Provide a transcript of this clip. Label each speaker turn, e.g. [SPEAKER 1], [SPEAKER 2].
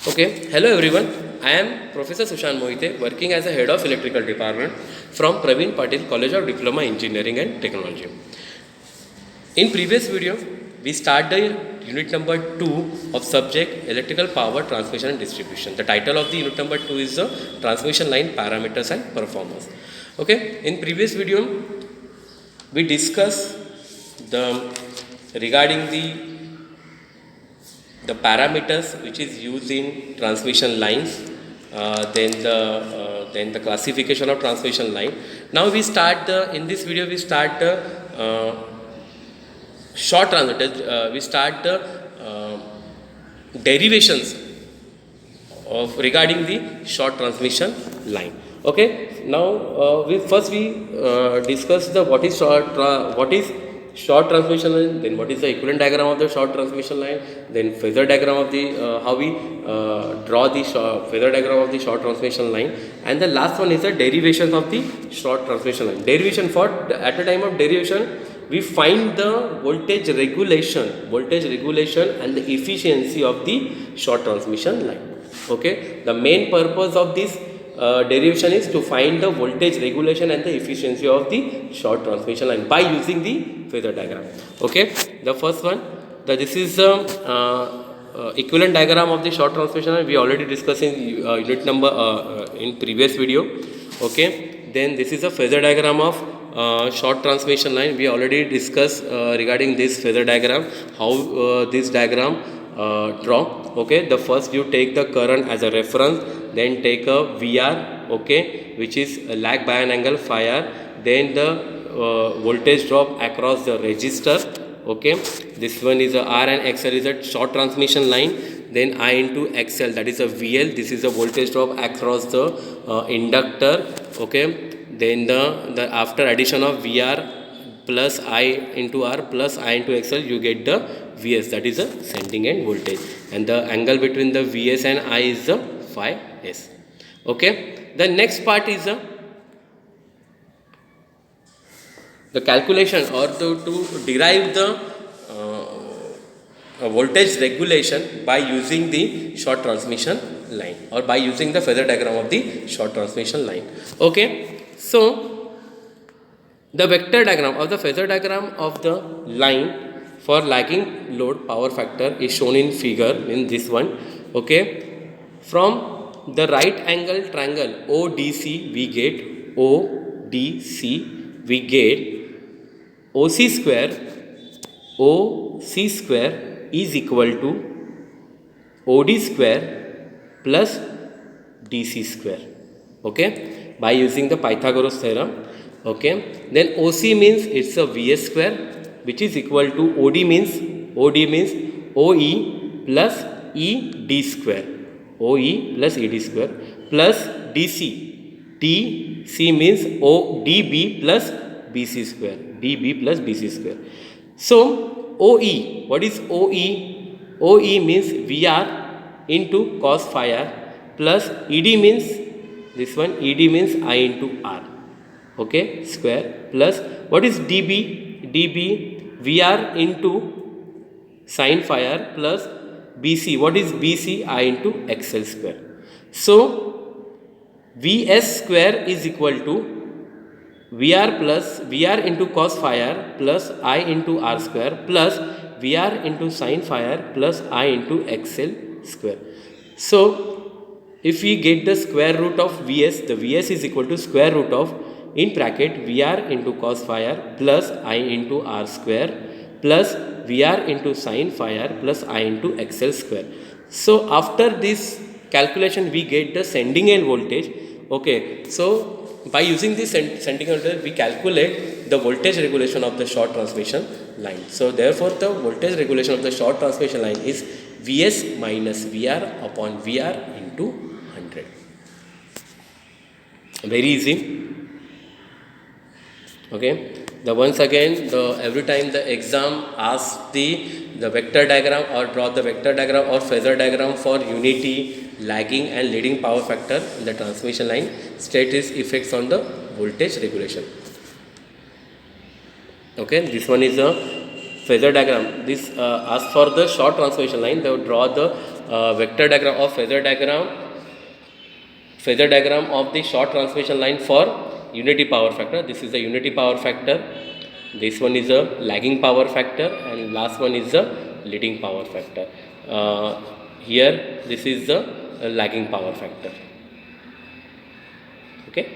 [SPEAKER 1] Okay, hello everyone. I am Professor Sushant Mohite, working as a head of electrical department from Praveen Patil College of Diploma Engineering and Technology. In previous video, we start the unit number 2 of subject electrical power transmission and distribution. The title of the unit number 2 is the transmission line parameters and performance. Okay, in previous video, we discussed the regarding the parameters which is used in transmission lines, then the classification of transmission line. Now we start in this video we start the we start the derivations of regarding the short transmission line. Okay, now we discuss the what is short transmission line, then what is the equivalent diagram of the short transmission line, then phasor diagram of the how we draw the phasor diagram of the short transmission line, and the last one is the derivations of the short transmission line. Derivation for at the time of derivation we find the voltage regulation and the efficiency of the short transmission line. Okay, the main purpose of this derivation is to find the voltage regulation and the efficiency of the short transmission line by using the phasor diagram. Okay, the first one, this is the equivalent diagram of the short transmission line. We already discussed in unit number in previous video. Okay, then this is a phasor diagram of short transmission line. We already discussed regarding this phasor diagram, how this diagram draw. Okay, the first you take the current as a reference, then take a VR, okay, which is lag by an angle phi r, then the voltage drop across the resistor. Okay, this one is a R and XL is a short transmission line, then I into XL, that is a VL, this is a voltage drop across the inductor. Okay, then the after addition of VR plus I into R plus I into XL, you get the Vs, that is a sending end voltage, and the angle between the Vs and I is the phi s. Okay, the next part is the calculation or to derive the voltage regulation by using the short transmission line or by using the phasor diagram of the short transmission line. Okay, so the vector diagram or the phasor diagram of the line for lagging load power factor is shown in figure in this one. Okay, from the right angle triangle ODC we get OC square is equal to OD square plus DC square. Okay, by using the Pythagoras theorem. Okay, then OC means it's a Vs square, which is equal to OD means OE plus ED square, OE plus ED square, plus DC means ODB plus BC square, DB plus BC square. So OE, what is OE? OE means VR into cos phi r, plus ED means this one, ED means I into R. Okay, square, plus what is DB? DB VR into sin phi r, plus BC, what is BC? I into XL square. So Vs square is equal to VR into cos phi r plus I into R square plus VR into sin phi r plus I into XL square. So if we get the square root of Vs, the Vs is equal to square root of in bracket VR into cos phi r plus I into R square plus VR into sin phi r plus I into XL square. So after this calculation we get the sending end voltage. Okay, so by using this sending end voltage we calculate the voltage regulation of the short transmission line. So therefore the voltage regulation of the short transmission line is Vs minus VR upon VR into 100. Very easy. Okay, the once again every time the exam asks the vector diagram or draw the vector diagram or phasor diagram for unity, lagging and leading power factor in the transmission line, state its effects on the voltage regulation. Okay, this one is the phasor diagram. This as for the short transmission line, they would draw the vector diagram of phasor diagram of the short transmission line for unity power factor. This is the unity power factor, this one is a lagging power factor, and last one is the leading power factor. Here this is the lagging power factor. Okay.